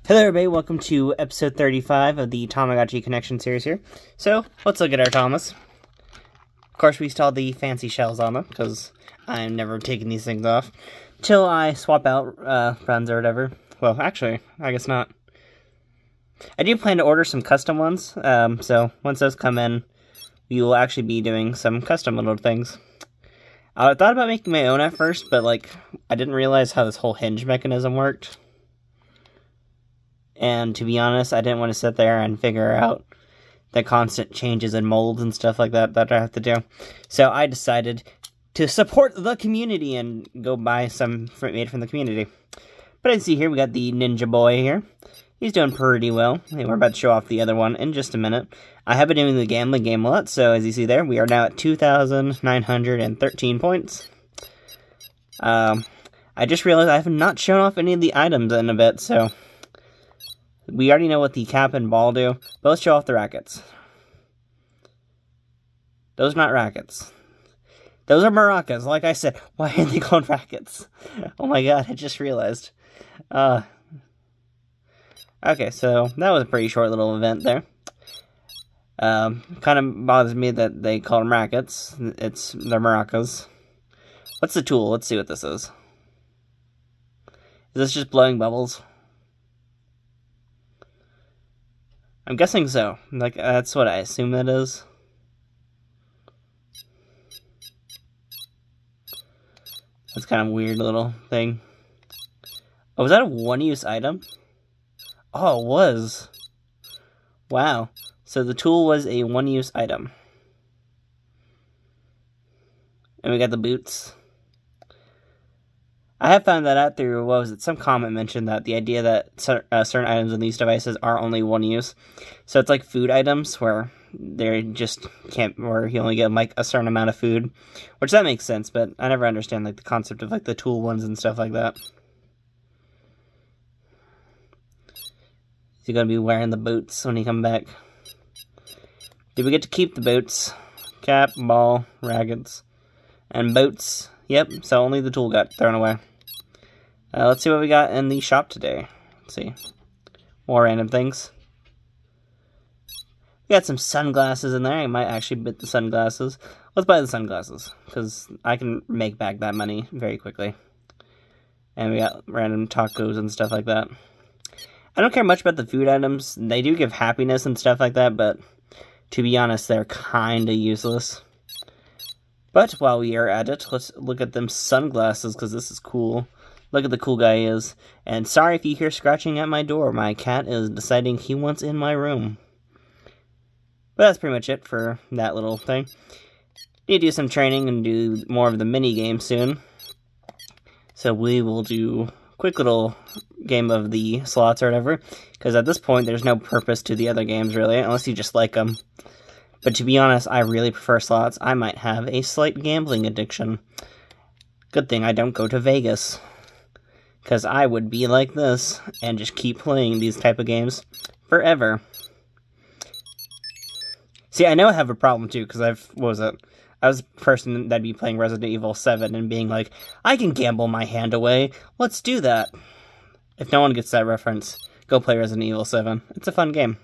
Hello everybody, welcome to episode 35 of the Tamagotchi Connection series here. So, let's look at our Tamas. Of course, we installed the fancy shells on them, because I'm never taking these things off. Till I swap out friends or whatever. Well, actually, I guess not. I do plan to order some custom ones, so once those come in, we will actually be doing some custom little things. I thought about making my own at first, but I didn't realize how this whole hinge mechanism worked. And to be honest, I didn't want to sit there and figure out the constant changes in molds and stuff like that I have to do. So I decided to support the community and go buy some made from the community. But as you see here, we got the Ninja Boy here. He's doing pretty well. We're about to show off the other one in just a minute. I have been doing the gambling game a lot, so as you see there, we are now at 2,913 points. I just realized I have not shown off any of the items in a bit, so we already know what the cap and ball do. But let's show off the rackets. Those are not rackets. Those are maracas, like I said. Why are they called rackets? Oh my god, I just realized. Okay, so that was a pretty short little event there. Kind of bothers me that they call them rackets. They're maracas. What's the tool? Let's see what this is. Is this just blowing bubbles? I'm guessing so. That's what I assume that is. That's kind of a weird little thing. Oh, was that a one-use item? Oh, it was. Wow. So the tool was a one-use item. And we got the boots. I have found that out through, what was it, some comment mentioned that the idea that certain items in these devices are only one use. So it's like food items where they just can't, or you only get a certain amount of food. Which that makes sense, but I never understand the concept of the tool ones and stuff like that. Is he going to be wearing the boots when he comes back? Did we get to keep the boots? Cap, ball, rackets, and boots. Yep, so only the tool got thrown away. Let's see what we got in the shop today. Let's see. More random things. We got some sunglasses in there. I might actually bid the sunglasses. Let's buy the sunglasses, because I can make back that money very quickly. And we got random tacos and stuff like that. I don't care much about the food items. They do give happiness and stuff like that, but to be honest, they're kinda useless. But while we are at it, let's look at them sunglasses, because this is cool. Look at the cool guy he is. And sorry if you hear scratching at my door. My cat is deciding he wants in my room. But that's pretty much it for that little thing. Need to do some training and do more of the mini game soon. So we will do a quick little game of the slots or whatever. Because at this point, there's no purpose to the other games, really, unless you just like them. But to be honest, I really prefer slots. I might have a slight gambling addiction. Good thing I don't go to Vegas. Because I would be like this, and just keep playing these type of games forever. See, I know I have a problem too, because I was a person that'd be playing Resident Evil 7 and being like, I can gamble my hand away, let's do that. If no one gets that reference, go play Resident Evil 7. It's a fun game.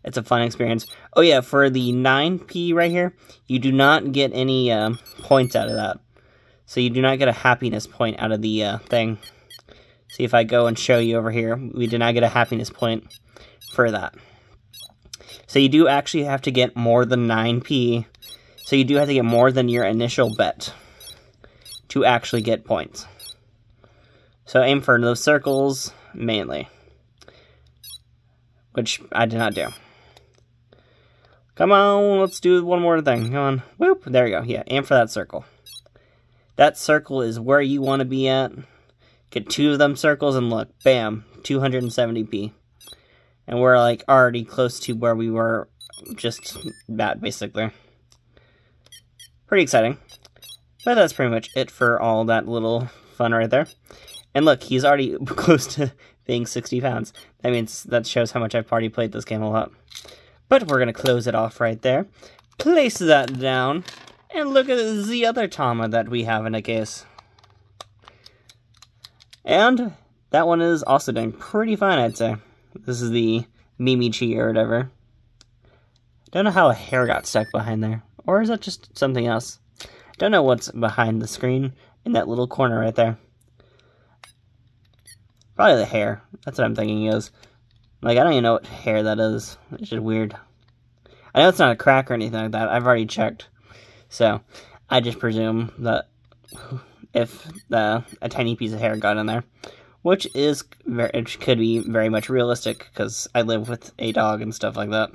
It's a fun experience. Oh yeah, for the 9p right here, you do not get any points out of that. So you do not get a happiness point out of the thing. See if I go and show you over here, we did not get a happiness point for that. So you do actually have to get more than 9p. So you do have to get more than your initial bet to actually get points. So aim for those circles mainly, which I did not do. Come on, let's do one more thing. Come on. Whoop. There we go. Yeah, aim for that circle. That circle is where you want to be at. Get 2 of them circles and look. Bam. 270p. And we're already close to where we were just at, basically. Pretty exciting. But that's pretty much it for all that little fun right there. And look, he's already close to being 60 pounds. That means that shows how much I've already played this game a lot. But we're going to close it off right there. Place that down. And look at the other Tama that we have in a case. And that one is also doing pretty fine, I'd say. This is the Mimichi or whatever. Don't know how a hair got stuck behind there. Or is that just something else? Don't know what's behind the screen in that little corner right there. Probably the hair. That's what I'm thinking is. Like, I don't even know what hair that is. It's just weird. I know it's not a crack or anything like that. I've already checked. So, I just presume that if a tiny piece of hair got in there, which could be very much realistic, because I live with a dog and stuff like that.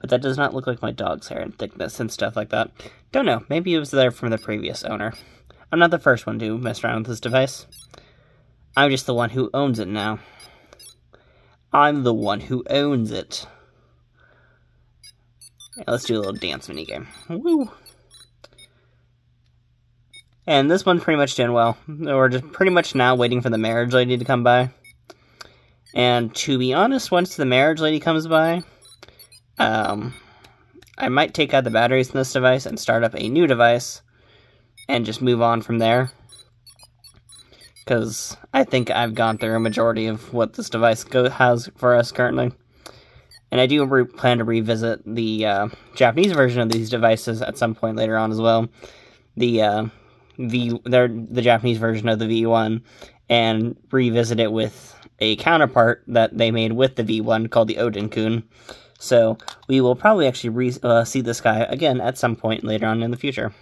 But that does not look like my dog's hair and thickness and stuff like that. Don't know. Maybe it was there from the previous owner. I'm not the first one to mess around with this device. I'm just the one who owns it now. I'm the one who owns it. Yeah, let's do a little dance minigame. Woo! And this one's pretty much doing well. We're just pretty much now waiting for the marriage lady to come by. And to be honest, once the marriage lady comes by, I might take out the batteries in this device and start up a new device and just move on from there. Because I think I've gone through a majority of what this device has for us currently. And I do plan to revisit the Japanese version of these devices at some point later on as well. The Japanese version of the V1, and revisit it with a counterpart that they made with the V1 called the Odin-kun. So we will probably actually see this guy again at some point later on in the future.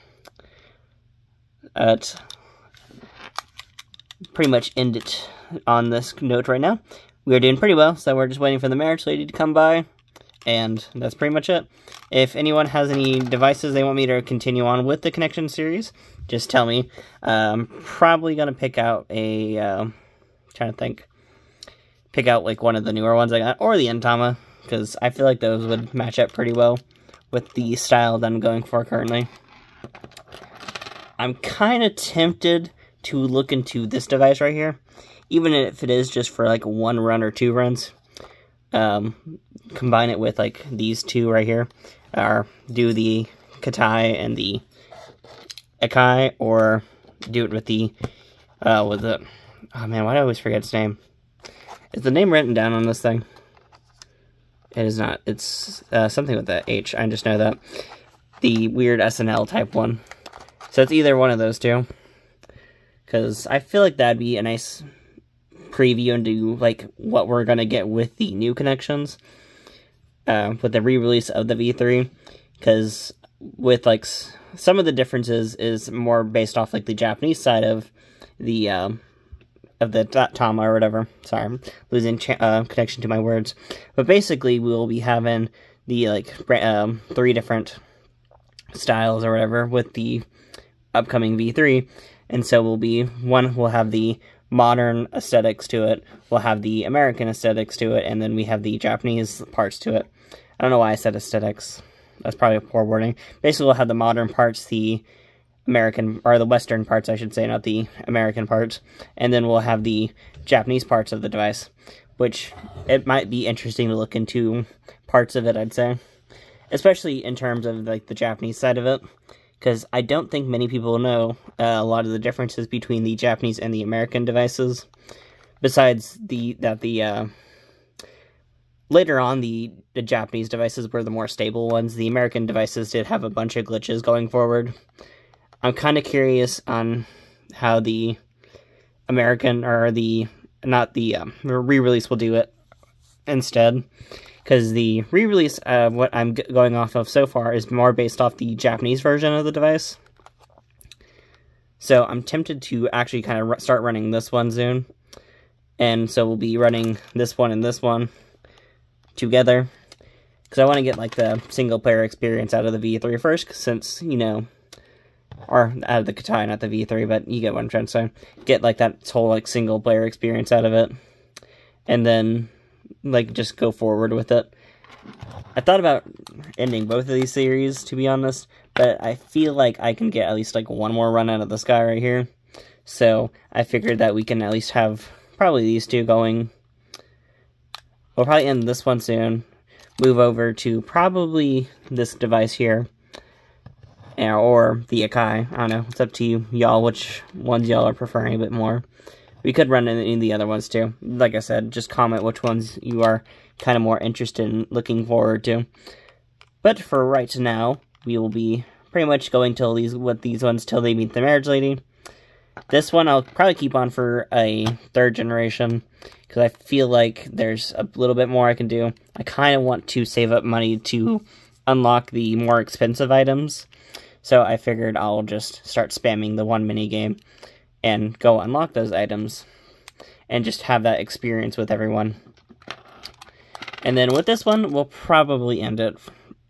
Pretty much end it on this note right now. We are doing pretty well, so we're just waiting for the marriage lady to come by, and that's pretty much it. If anyone has any devices they want me to continue on with the Connection series, just tell me. I'm probably going to pick out pick out like one of the newer ones I got, or the Intama, because I feel like those would match up pretty well with the style that I'm going for currently. I'm kind of tempted to look into this device right here, even if it is just for like 1 run or 2 runs. Combine it with like these two right here, or do the Katai and the Akai, or do it with the oh man, why do I always forget its name? Is the name written down on this thing? It is not. It's something with the H. I just know that. The weird SNL type one. So it's either one of those two. Because I feel like that'd be a nice preview into like what we're going to get with the new connections. With the re-release of the V3. Because with like some of the differences is more based off like the Japanese side of the Tama or whatever. Sorry, I'm losing connection to my words. But basically, we will be having the like 3 different styles or whatever with the upcoming V3, and so we'll have the modern aesthetics to it, we'll have the American aesthetics to it, and then we have the Japanese parts to it. I don't know why I said aesthetics. That's probably a poor wording. Basically, we'll have the modern parts, the American, or the Western parts, I should say, not the American parts. And then we'll have the Japanese parts of the device, which it might be interesting to look into parts of it, I'd say. Especially in terms of, like, the Japanese side of it. Because I don't think many people know a lot of the differences between the Japanese and the American devices. Besides later on, the Japanese devices were the more stable ones. The American devices did have a bunch of glitches going forward. I'm kind of curious on how the American, or re-release will do it instead. Because the re-release, what I'm going off of so far, is more based off the Japanese version of the device. So I'm tempted to actually kind of start running this one soon. And so we'll be running this one and this one together. Because I want to get like the single player experience out of the V3 first, since, you know, or out of the Katai, not the V3, but you get what I'm trying to say. Get like that whole like single player experience out of it. And then like just go forward with it. I thought about ending both of these series, to be honest, but I feel like I can get at least like one more run out of this guy right here. So I figured that we can at least have probably these two going. We'll probably end this one soon. Move over to probably this device here. Or the Akai. I don't know. It's up to you, y'all, which ones y'all are preferring a bit more. We could run in the other ones too. Like I said, just comment which ones you are kind of more interested in looking forward to. But for right now, we will be pretty much going with these ones till they meet the marriage lady. This one I'll probably keep on for a 3rd generation, because I feel like there's a little bit more I can do. I kind of want to save up money to unlock the more expensive items, so I figured I'll just start spamming the 1 minigame and go unlock those items, and just have that experience with everyone. And then with this one, we'll probably end it,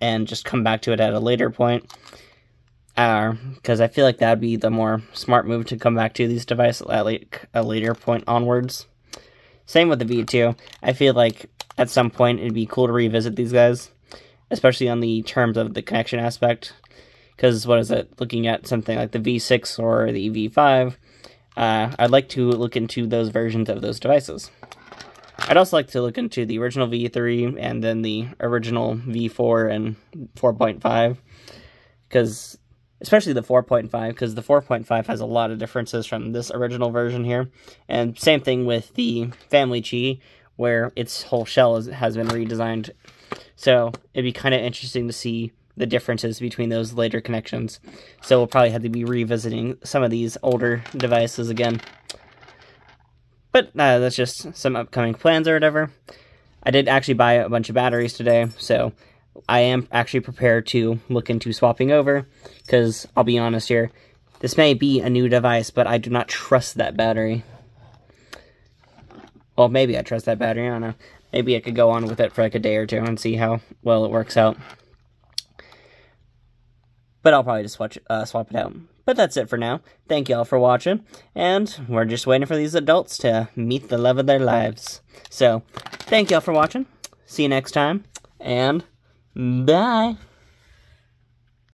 and just come back to it at a later point. Because I feel like that would be the more smart move to come back to these devices at a later point onwards. Same with the V2. I feel like at some point it'd be cool to revisit these guys, especially on the terms of the connection aspect. Because what is it? Looking at something like the V6 or the V5, I'd like to look into those versions of those devices. I'd also like to look into the original V3 and then the original V4 and 4.5, because especially the 4.5, because the 4.5 has a lot of differences from this original version here. And same thing with the Family Chi, where its whole shell has been redesigned. So it'd be kind of interesting to see the differences between those later connections. So we'll probably have to be revisiting some of these older devices again. But that's just some upcoming plans or whatever. I did actually buy a bunch of batteries today, so I am actually prepared to look into swapping over, because I'll be honest here, this may be a new device, but I do not trust that battery. Well, maybe I trust that battery, I don't know. Maybe I could go on with it for like a day or two and see how well it works out. But I'll probably just swap it out. But that's it for now. Thank you all for watching, and we're just waiting for these adults to meet the love of their lives. So, thank you all for watching. See you next time, and bye!